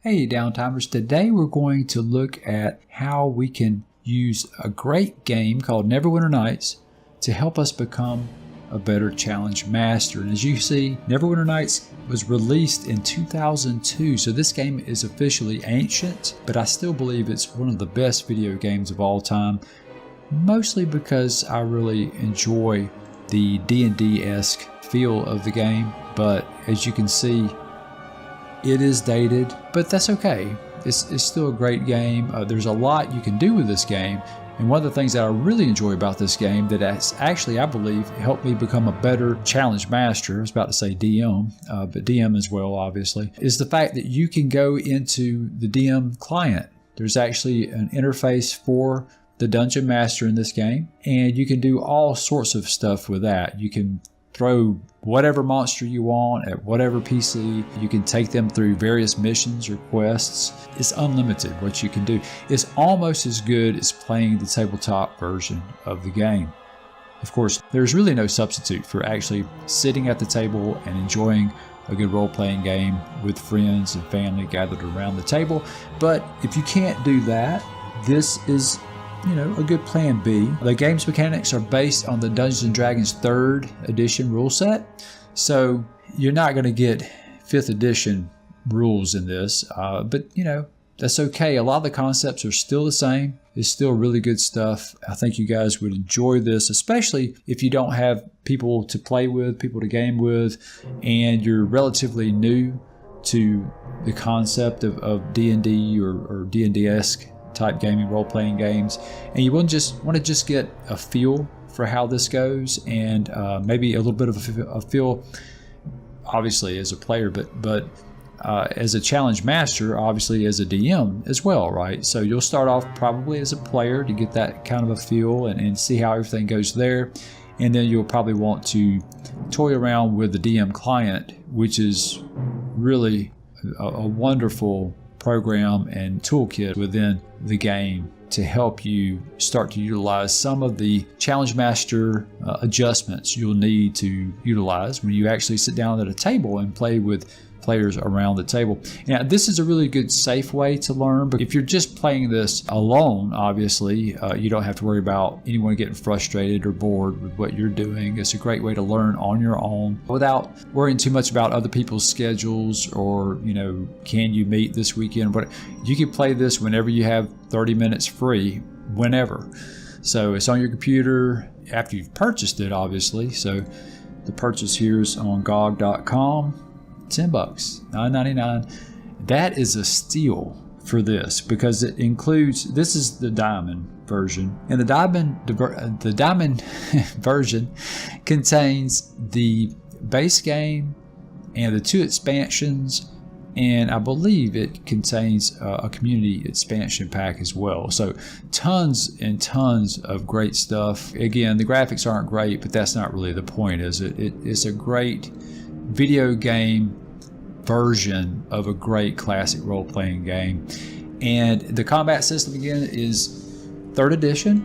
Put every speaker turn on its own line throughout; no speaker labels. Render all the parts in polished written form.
Hey Downtimers, today we're going to look at how we can use a great game called Neverwinter Nights to help us become a better challenge master. And as you see, Neverwinter Nights was released in 2002, so this game is officially ancient, but I still believe it's one of the best video games of all time, mostly because I really enjoy the D&D-esque feel of the game. But as you can see, it is dated, but that's okay. It's still a great game. There's a lot you can do with this game, and one of the things that I really enjoy about this game that has actually, I believe, helped me become a better challenge master, I was about to say DM, but DM as well, obviously, is the fact that you can go into the DM client. There's actually an interface for the dungeon master in this game, and you can do all sorts of stuff with that. You can throw whatever monster you want at whatever PC. You can take them through various missions or quests. It's unlimited what you can do. It's almost as good as playing the tabletop version of the game. Of course, there's really no substitute for actually sitting at the table and enjoying a good role-playing game with friends and family gathered around the table. But if you can't do that, this is a good plan B. The game's mechanics are based on the Dungeons & Dragons 3rd edition rule set, so you're not going to get 5th edition rules in this, but that's okay. A lot of the concepts are still the same. It's still really good stuff. I think you guys would enjoy this, especially if you don't have people to play with, people to game with, and you're relatively new to the concept of D&D or D&D-esque type gaming, role-playing games, and you want to just get a feel for how this goes, and maybe a little bit of a feel, obviously as a player, but as a challenge master, obviously as a DM as well, right? So you'll start off probably as a player to get that kind of a feel and see how everything goes there, and then you'll probably want to toy around with the DM client, which is really a wonderful program and toolkit within the game to help you start to utilize some of the challenge master adjustments you'll need to utilize when you actually sit down at a table and play with players around the table. Now, this is a really good, safe way to learn, but if you're just playing this alone, obviously, you don't have to worry about anyone getting frustrated or bored with what you're doing. It's a great way to learn on your own without worrying too much about other people's schedules or, can you meet this weekend? But you can play this whenever you have 30 minutes free, whenever. So it's on your computer after you've purchased it, obviously. So the purchase here is on GOG.com. $10, $9.99. That is a steal for this because it includes, this is the diamond version, and the diamond version contains the base game and the 2 expansions, and I believe it contains a community expansion pack as well. So tons and tons of great stuff. Again, the graphics aren't great, but that's not really the point, is it? It's a great video game version of a great classic role-playing game. And the combat system again is 3rd edition,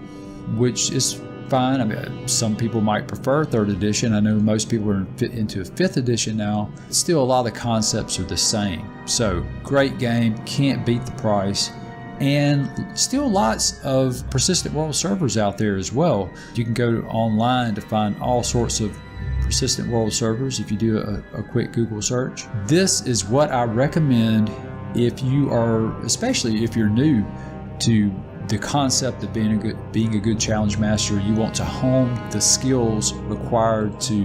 which is fine. I mean, some people might prefer 3rd edition. I know most people are into 5th edition now. Still, a lot of the concepts are the same. So great game, can't beat the price. And still lots of persistent world servers out there as well. You can go online to find all sorts of persistent world servers if you do a quick Google search. This is what I recommend if you are, especially if you're new to the concept of being a good challenge master. You want to hone the skills required to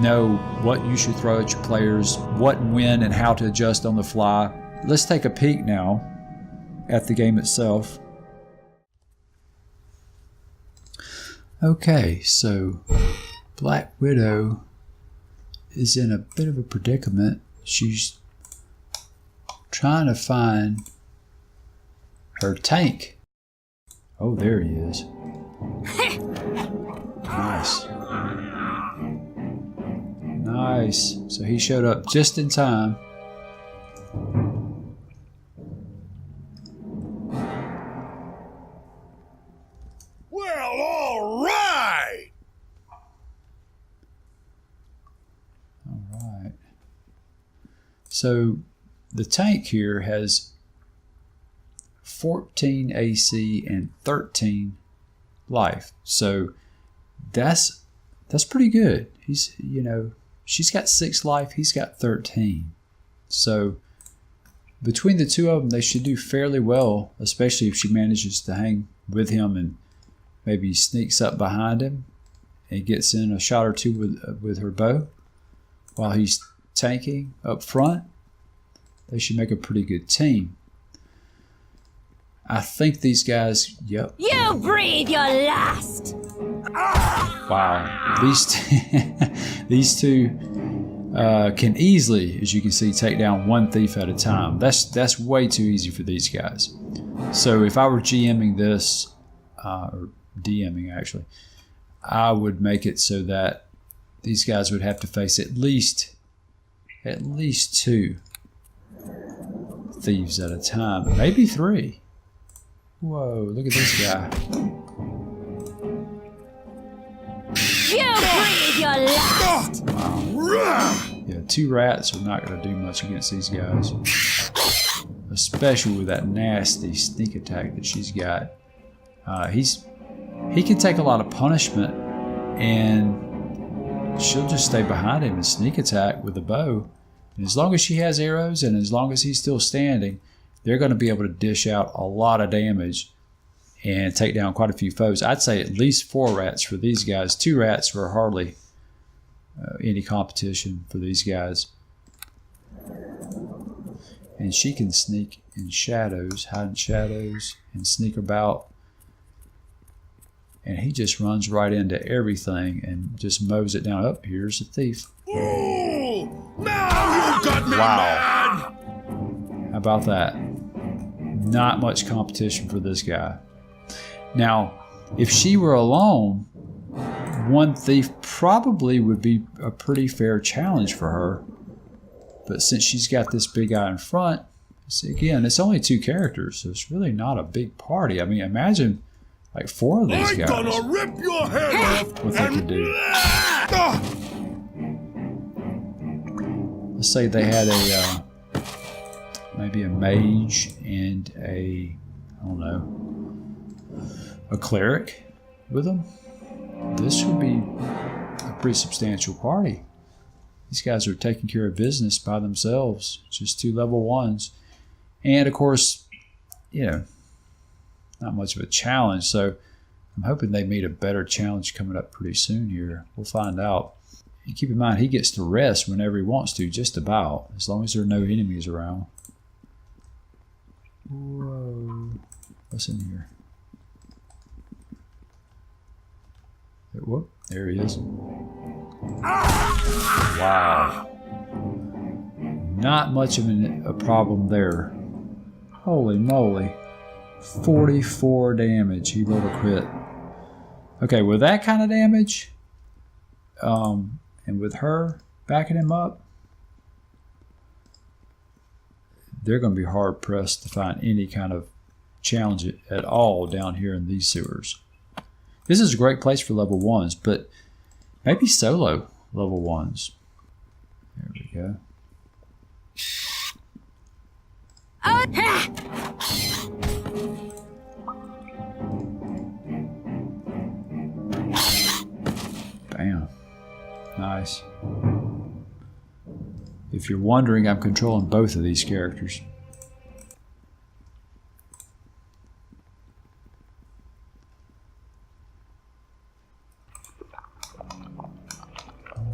know what you should throw at your players, what and when and how to adjust on the fly. Let's take a peek now at the game itself. Okay, so Black Widow is in a bit of a predicament. She's trying to find her tank. Oh, there he is. Nice. Nice. So he showed up just in time.
Well, all right.
All right. So the tank here has 14 AC and 13 life. So that's pretty good. He's, you know, she's got 6 life, he's got 13. So between the two of them, they should do fairly well, especially if she manages to hang with him and maybe sneaks up behind him and gets in a shot or two with her bow while he's tanking up front. They should make a pretty good team. I think these guys, yep.
You breathe your last!
Wow. These two can easily, as you can see, take down one thief at a time. That's way too easy for these guys. So if I were GMing this, or DMing actually, I would make it so that these guys would have to face at least 2 thieves at a time, maybe 3. Whoa, look at this guy.
You breathe your last!
Wow. Yeah, 2 rats are not going to do much against these guys. Especially with that nasty sneak attack that she's got. He can take a lot of punishment, and she'll just stay behind him and sneak attack with a bow. And as long as she has arrows and as long as he's still standing, they're going to be able to dish out a lot of damage and take down quite a few foes. I'd say at least 4 rats for these guys. 2 rats were hardly any competition for these guys. And she can sneak in shadows, hide in shadows, and sneak about. And he just runs right into everything and just mows it down. Oh, here's a thief.
Ooh, now you got me,
Wow.
man!
How about that? Not much competition for this guy. Now, if she were alone, 1 thief probably would be a pretty fair challenge for her. But since she's got this big guy in front, again, it's only 2 characters, so it's really not a big party. I mean, imagine like 4 of these guys.
I'm gonna rip your head off.
What they could do. Let's say they had a maybe a mage and a, I don't know, a cleric with them. This would be a pretty substantial party. These guys are taking care of business by themselves, just 2 level 1s. And of course, you know, not much of a challenge, so I'm hoping they meet a better challenge coming up pretty soon here. We'll find out. And keep in mind, he gets to rest whenever he wants to, just about, as long as there are no enemies around. Whoa. What's in here? Whoop, there he is. Wow. Not much of a problem there. Holy moly. 44 damage. He rolled a crit. Okay, with that kind of damage, and with her backing him up, they're going to be hard pressed to find any kind of challenge at all down here in these sewers. This is a great place for level 1s, but maybe solo level 1s. There we go. Bam. Nice. If you're wondering, I'm controlling both of these characters.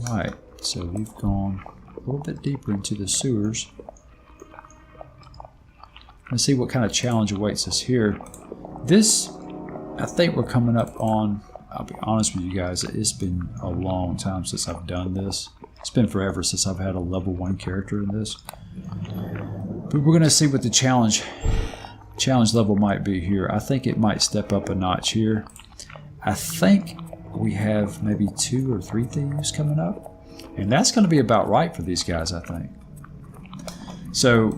Alright, so we've gone a little bit deeper into the sewers. Let's see what kind of challenge awaits us here. This, I think we're coming up on, I'll be honest with you guys, it's been a long time since I've done this. It's been forever since I've had a level 1 character in this. But we're going to see what the challenge level might be here. I think it might step up a notch here. I think we have maybe 2 or 3 thieves coming up. And that's going to be about right for these guys, I think. So,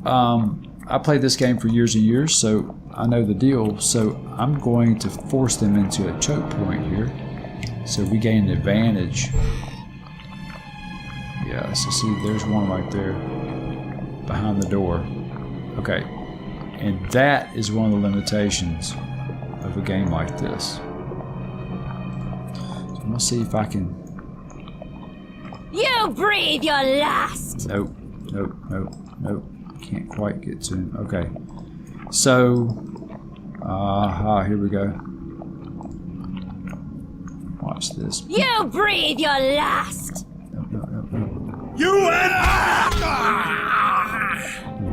I played this game for years and years, so I know the deal. So I'm going to force them into a choke point here. So we gain an advantage. Yeah, so see, there's one right there. behind the door. Okay, and that is one of the limitations of a game like this. So I'm gonna see if I can.
You breathe your last.
Nope. Can't quite get to him. Okay, so here we go. Watch this.
You breathe your last.
No.
You and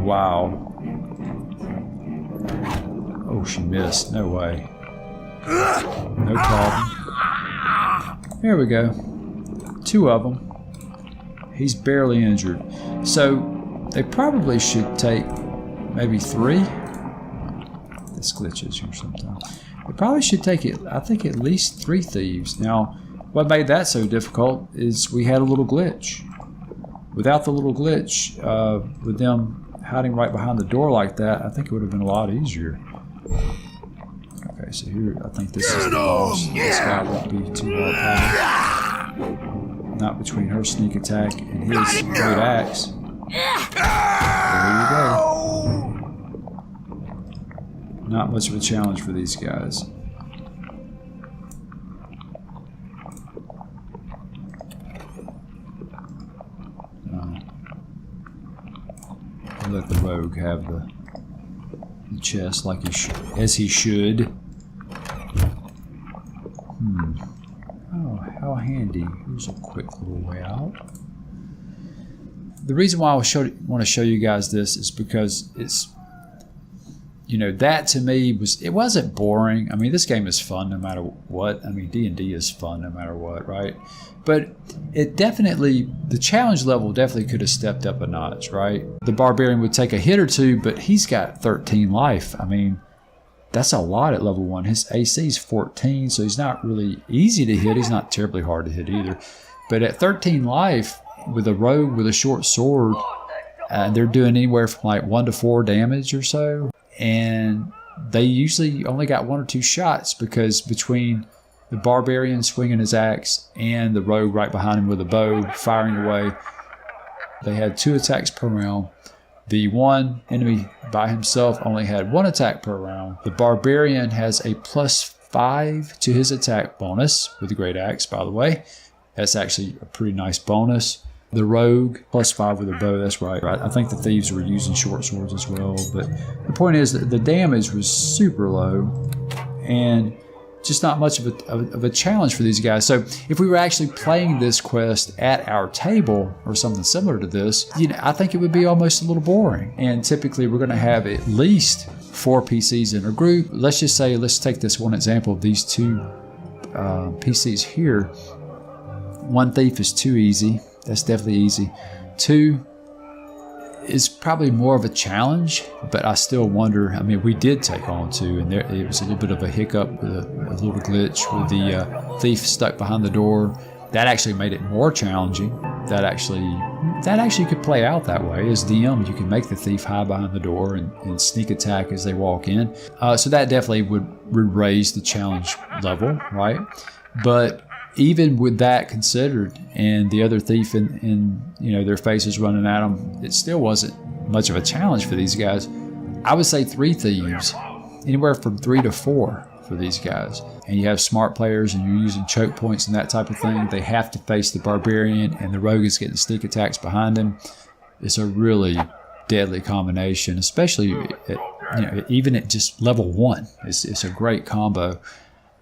Wow. Oh, she missed. No way. No problem. There we go. 2 of them. He's barely injured. So they probably should take maybe 3. This glitches here sometimes. They probably should take it, I think, at least 3 thieves. Now, what made that so difficult is we had a little glitch. Without the little glitch, with them hiding right behind the door like that, I think it would have been a lot easier. Okay, so here, I think this is the boss. This guy won't be too well timed. Not between her sneak attack and his great axe. There you go. Not much of a challenge for these guys. I'll let the rogue have the chest like as he should. Oh, how handy. Here's a quick little way out. The reason why I want to show you guys this is because it's, you know, that to me it wasn't boring. I mean, this game is fun no matter what. I mean, D&D is fun no matter what, right? But it definitely, the challenge level definitely could have stepped up a notch, right? The barbarian would take a hit or 2, but he's got 13 life. I mean, that's a lot at level 1. His AC is 14, so he's not really easy to hit. He's not terribly hard to hit either. But at 13 life, with a rogue with a short sword, they're doing anywhere from like 1 to 4 damage or so. And they usually only got 1 or 2 shots, because between the barbarian swinging his axe and the rogue right behind him with a bow firing away, they had 2 attacks per round. The one enemy by himself only had 1 attack per round. The barbarian has a +5 to his attack bonus with the great axe, by the way. That's actually a pretty nice bonus. The rogue +5 with a bow, that's right. I think the thieves were using short swords as well. But the point is that the damage was super low and just not much of a challenge for these guys. So if we were actually playing this quest at our table or something similar to this, you know, I think it would be almost a little boring. And typically we're going to have at least 4 PCs in a group. Let's just say, let's take this one example of these 2 PCs here. 1 thief is too easy. That's definitely easy. 2 is probably more of a challenge, but I still wonder. I mean, we did take on 2, and it was a little bit of a hiccup with a little glitch with the thief stuck behind the door. That actually made it more challenging. That actually could play out that way. As DM, you can make the thief hide behind the door and sneak attack as they walk in. So that definitely would raise the challenge level, right? But even with that considered, and the other thief in you know, their faces running at them, it still wasn't much of a challenge for these guys. I would say 3 thieves, anywhere from 3 to 4 for these guys. And you have smart players and you're using choke points and that type of thing. They have to face the barbarian, and the rogue is getting sneak attacks behind him. It's a really deadly combination, especially at, you know, even at just level 1. It's a great combo.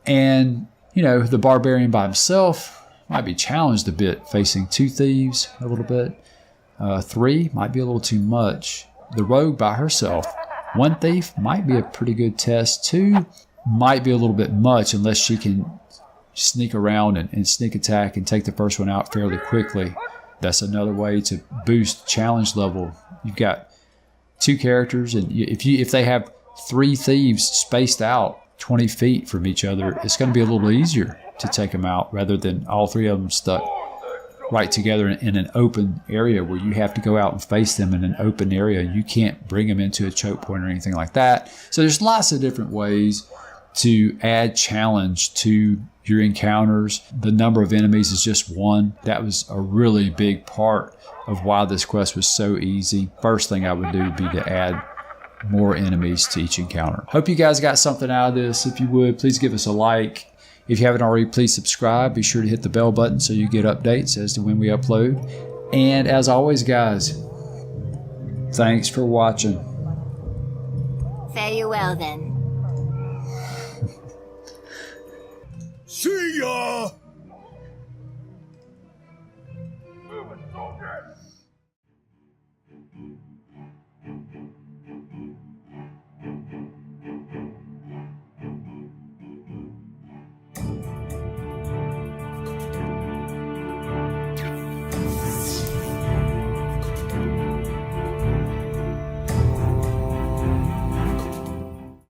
And you know, the barbarian by himself might be challenged a bit, facing 2 thieves a little bit. 3 might be a little too much. The rogue by herself, 1 thief might be a pretty good test. 2 might be a little bit much unless she can sneak around and sneak attack and take the first one out fairly quickly. That's another way to boost challenge level. You've got 2 characters, and if they have 3 thieves spaced out 20 feet from each other, it's going to be a little easier to take them out rather than all 3 of them stuck right together in an open area where you have to go out and face them in an open area. You can't bring them into a choke point or anything like that. So there's lots of different ways to add challenge to your encounters. The number of enemies is just one. That was a really big part of why this quest was so easy. First thing I would do would be to add more enemies to each encounter. Hope you guys got something out of this. If you would, please give us a like. If you haven't already, please subscribe. Be sure to hit the bell button so you get updates as to when we upload. And as always, guys, thanks for watching.
Fare you well then.
See ya!